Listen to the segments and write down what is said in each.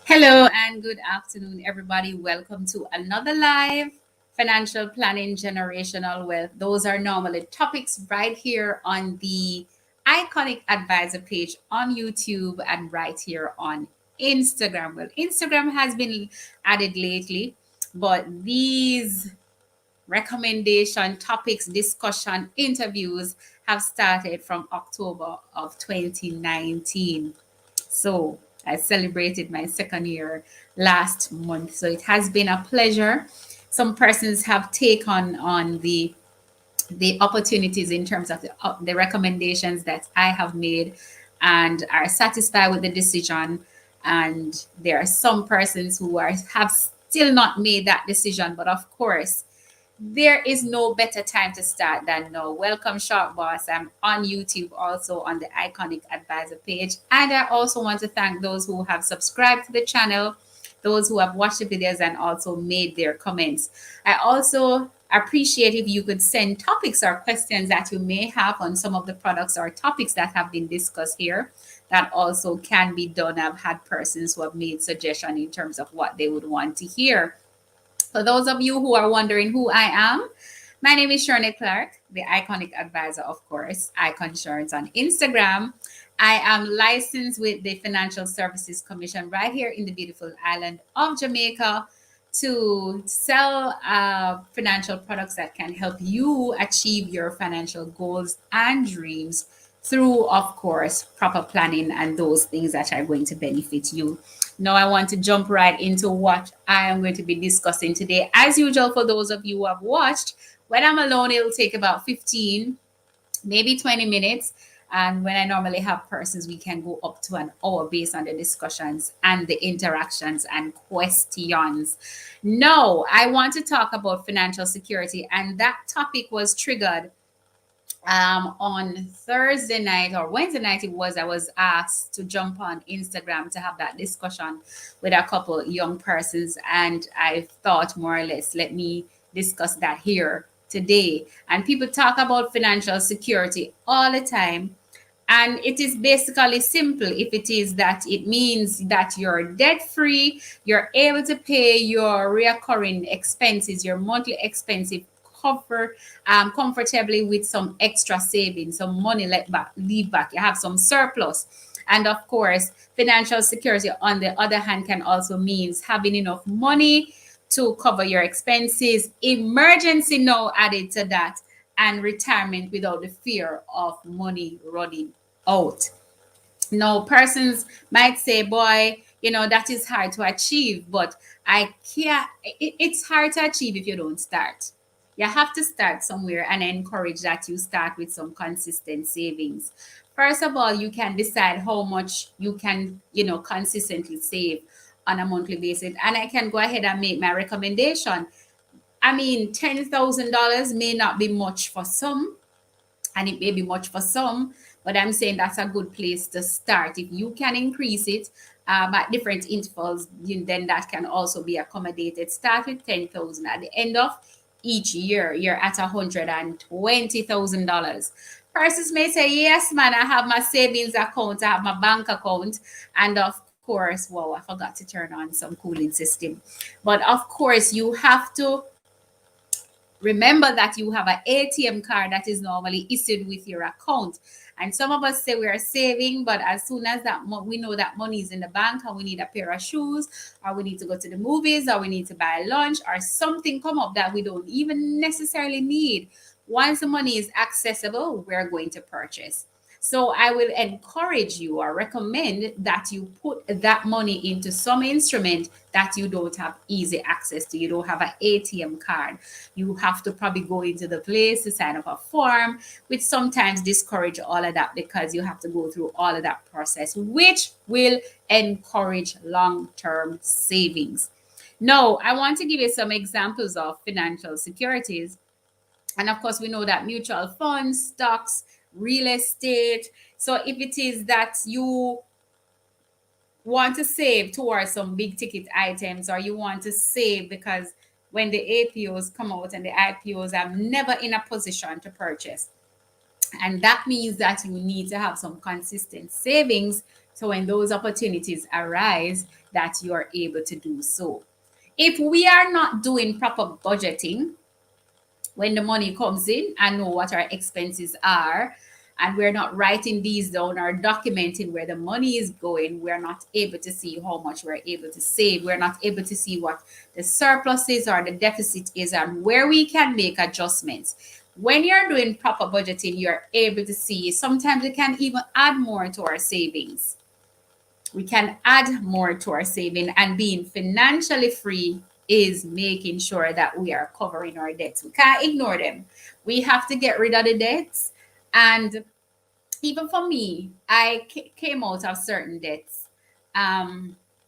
Hello and good afternoon, everybody. Welcome to another live financial planning generational wealth. Those are normally topics right here on the Iconic Advisor page on YouTube and right here on Instagram. Well, Instagram has been added lately, but these recommendation topics, discussion, interviews have started from October of 2019. So I celebrated my second year last month. So it has been a pleasure. Some persons have taken on the opportunities in terms of the recommendations that I have made and are satisfied with the decision. And there are some persons who have still not made that decision. But of course, there is no better time to start than now. Welcome, Sharp Boss. I'm on YouTube, also on the Iconic Advisor page. And I also want to thank those who have subscribed to the channel, those who have watched the videos and also made their comments. I also appreciate if you could send topics or questions that you may have on some of the products or topics that have been discussed here. That also can be done. I've had persons who have made suggestions in terms of what they would want to hear. For those of you who are wondering who I am, my name is Shirley Clark, the Iconic Advisor, of course, Icon Insurance on Instagram. I am licensed with the Financial Services Commission right here in the beautiful island of Jamaica to sell financial products that can help you achieve your financial goals and dreams through, of course, proper planning and those things that are going to benefit you. Now, I want to jump right into what I am going to be discussing today. As usual, for those of you who have watched, when I'm alone, it'll take about 15, maybe 20 minutes. And when I normally have persons, we can go up to an hour based on the discussions and the interactions and questions. Now, I want to talk about financial security, and that topic was triggered on Thursday night or Wednesday night. It was, I was asked to jump on Instagram to have that discussion with a couple young persons, and I thought more or less, let me discuss that here today. And people talk about financial security all the time, and it is basically simple. If it is that, it means that you're debt free, you're able to pay your recurring expenses, your monthly expenses, cover comfortably with some extra savings, some money let back, leave back. You have some surplus. And of course, financial security, on the other hand, can also means having enough money to cover your expenses, emergency now added to that, and retirement without the fear of money running out. Now, persons might say, boy, that is hard to achieve, but I can't, it's hard to achieve if you don't start. You have to start somewhere, and I encourage that you start with some consistent savings. First of all, you can decide how much you can, consistently save on a monthly basis. And I can go ahead and make my recommendation. I mean, $10,000 may not be much for some, and it may be much for some, but I'm saying that's a good place to start. If you can increase it at different intervals, then that can also be accommodated. Start with 10,000. At the end of each year, you're at $120,000. Persons may say, yes, man, I have my savings account, I have my bank account, and of course, wow, I forgot to turn on some cooling system. But of course, you have to remember that you have an ATM card that is normally issued with your account. And some of us say we are saving, but as soon as that we know that money is in the bank and we need a pair of shoes, or we need to go to the movies, or we need to buy lunch, or something come up that we don't even necessarily need. Once the money is accessible, we're going to purchase. So I will encourage you or recommend that you put that money into some instrument that you don't have easy access to. You don't have an ATM card. You have to probably go into the place to sign up a form, which sometimes discourage all of that because you have to go through all of that process, which will encourage long-term savings. Now, I want to give you some examples of financial securities. And of course, we know that mutual funds, stocks, real estate. So if it is that you want to save towards some big ticket items, or you want to save because when the APOs come out and the IPOs, I'm never in a position to purchase. And that means that you need to have some consistent savings So when those opportunities arise, that you are able to do so. If we are not doing proper budgeting, when the money comes in and know what our expenses are, and we're not writing these down or documenting where the money is going, we're not able to see how much we're able to save. We're not able to see what the surplus is or the deficit is and where we can make adjustments. When you're doing proper budgeting, you're able to see sometimes we can even add more to our savings. We can add more to our saving, and being financially free is making sure that we are covering our debts. We can't ignore them. We have to get rid of the debts. And even for me, I came out of certain debts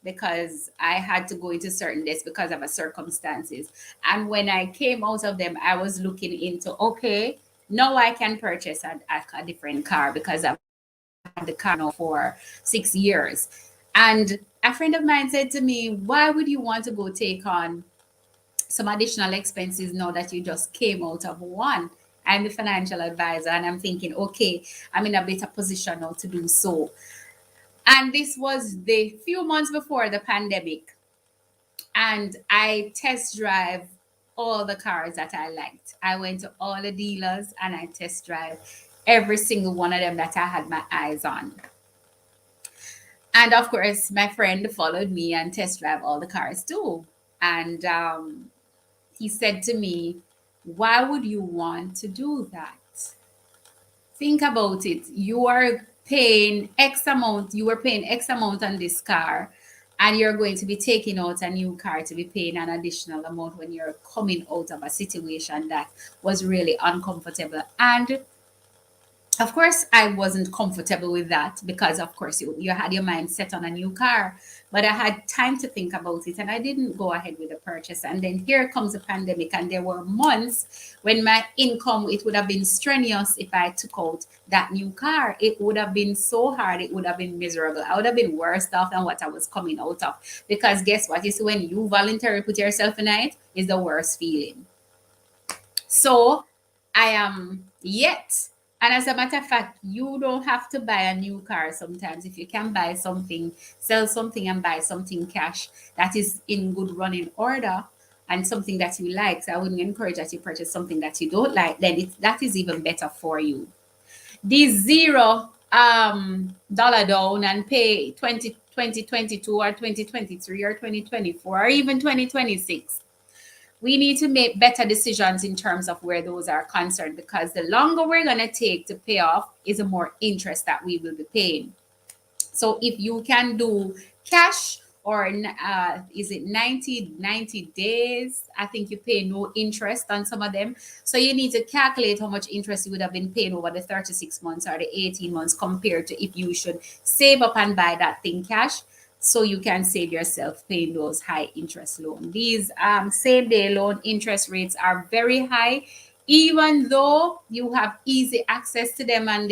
because I had to go into certain debts because of a circumstances. And when I came out of them, I was looking into, okay, now I can purchase a different car because I've had the car now for 6 years. And a friend of mine said to me, why would you want to go take on some additional expenses now that you just came out of one? I'm the financial advisor, and I'm thinking, okay, I'm in a better position now to do so. And this was the few months before the pandemic. And I test drive all the cars that I liked. I went to all the dealers and I test drive every single one of them that I had my eyes on. And of course, my friend followed me and test drive all the cars too. And he said to me, why would you want to do that? Think about it. You are paying X amount, you were paying X amount on this car, and you're going to be taking out a new car to be paying an additional amount when you're coming out of a situation that was really uncomfortable. And of course, I wasn't comfortable with that because, of course, you had your mind set on a new car. But I had time to think about it and I didn't go ahead with the purchase. And then here comes the pandemic, and there were months when my income, it would have been strenuous if I took out that new car. It would have been so hard. It would have been miserable. I would have been worse off than what I was coming out of. Because guess what? You see, when you voluntarily put yourself in it, is the worst feeling. So I am yet. And as a matter of fact, you don't have to buy a new car sometimes. If you can buy something, sell something and buy something cash that is in good running order and something that you like. So I wouldn't encourage that you purchase something that you don't like, then that is even better for you. These zero dollar down and pay 2022 or 2023 or 2024 or even 2026. We need to make better decisions in terms of where those are concerned, because the longer we're going to take to pay off is the more interest that we will be paying. So if you can do cash or is it 90 days, I think you pay no interest on some of them. So you need to calculate how much interest you would have been paying over the 36 months or the 18 months compared to if you should save up and buy that thing cash, so you can save yourself paying those high interest loans. These same day loan interest rates are very high, even though you have easy access to them and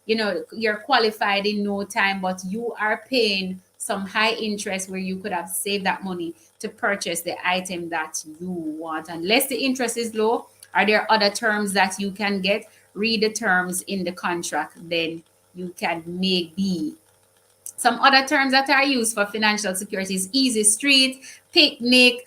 you're qualified in no time, but you are paying some high interest where you could have saved that money to purchase the item that you want. Unless the interest is low, are there other terms that you can get? Read the terms in the contract, then you can maybe. Some other terms that are used for financial security is easy street, picnic,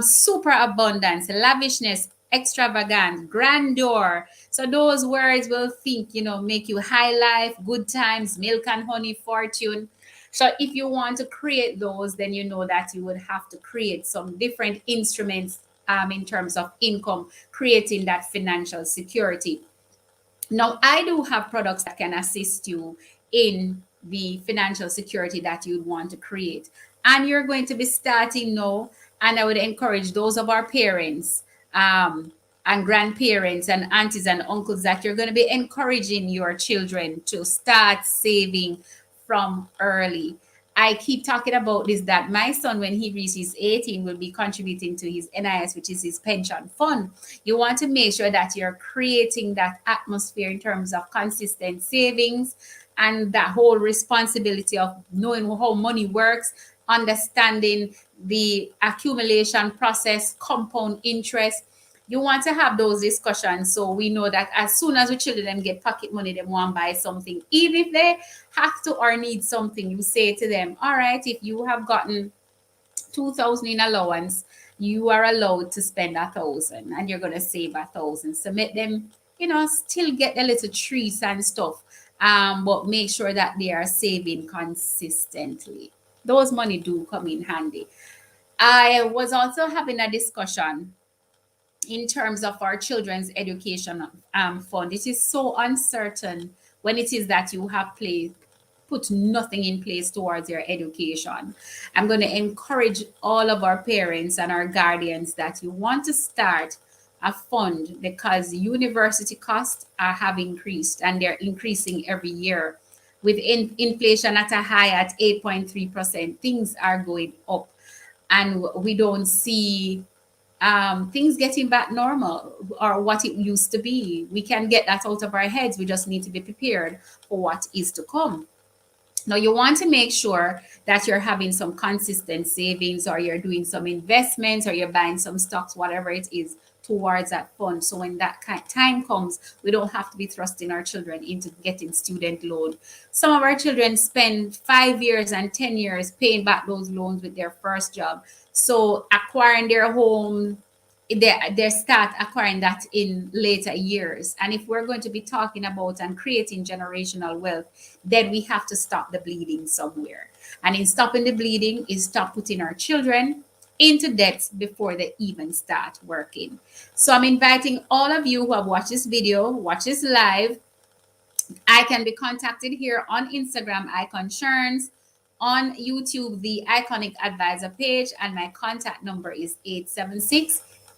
super abundance, lavishness, extravagant, grandeur. So those words will make you high life, good times, milk and honey, fortune. So if you want to create those, then you know that you would have to create some different instruments in terms of income, creating that financial security. Now, I do have products that can assist you in the financial security that you'd want to create. And you're going to be starting now. And I would encourage those of our parents and grandparents and aunties and uncles that you're going to be encouraging your children to start saving from early. I keep talking about this, that my son, when he reaches 18, will be contributing to his NIS, which is his pension fund. You want to make sure that you're creating that atmosphere in terms of consistent savings and that whole responsibility of knowing how money works, understanding the accumulation process, compound interest. You want to have those discussions so we know that as soon as the children them get pocket money, they want to buy something. Even if they have to or need something, you say to them, all right, if you have gotten 2,000 in allowance, you are allowed to spend 1,000 and you're going to save 1,000. So make them, still get the little treats and stuff, but make sure that they are saving consistently. Those money do come in handy. I was also having a discussion in terms of our children's education fund. It is so uncertain when it is that you have put nothing in place towards your education. I'm going to encourage all of our parents and our guardians that you want to start a fund because university costs have increased and they're increasing every year. With inflation at a high at 8.3%, things are going up, and we don't see things getting back normal or what it used to be. We can get that out of our heads. We just need to be prepared for what is to come. Now, you want to make sure that you're having some consistent savings, or you're doing some investments, or you're buying some stocks, whatever it is, towards that fund. So when that time comes, we don't have to be thrusting our children into getting student loan. Some of our children spend 5 years and 10 years paying back those loans with their first job. So acquiring their home, they start acquiring that in later years. And if we're going to be talking about and creating generational wealth, then we have to stop the bleeding somewhere. And in stopping the bleeding is stop putting our children into debt before they even start working. So I'm inviting all of you who have watched this video, watch this live. I can be contacted here on Instagram, Icon Churns, on YouTube, the Iconic Advisor page, and my contact number is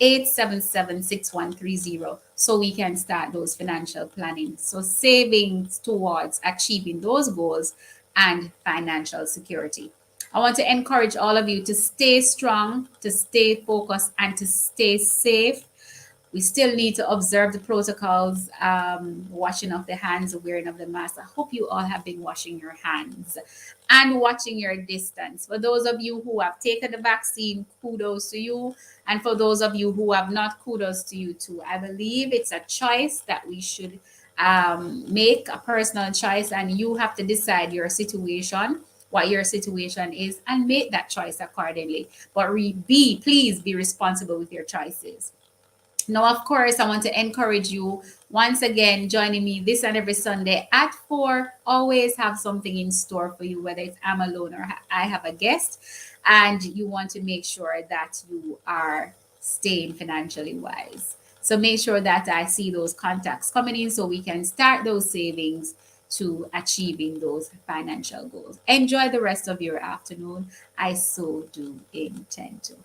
877-877-6130. So we can start those financial planning. So savings towards achieving those goals and financial security. I want to encourage all of you to stay strong, to stay focused, and to stay safe. We still need to observe the protocols, washing of the hands, wearing of the mask. I hope you all have been washing your hands and watching your distance. For those of you who have taken the vaccine, kudos to you. And for those of you who have not, kudos to you too. I believe it's a choice that we should make, a personal choice, and you have to decide your situation, what your situation is, and make that choice accordingly. But please be responsible with your choices. Now, of course, I want to encourage you once again, joining me this and every Sunday at 4. Always have something in store for you, whether it's I'm alone or I have a guest, and you want to make sure that you are staying financially wise. So make sure that I see those contacts coming in so we can start those savings to achieving those financial goals. Enjoy the rest of your afternoon. I so do intend to.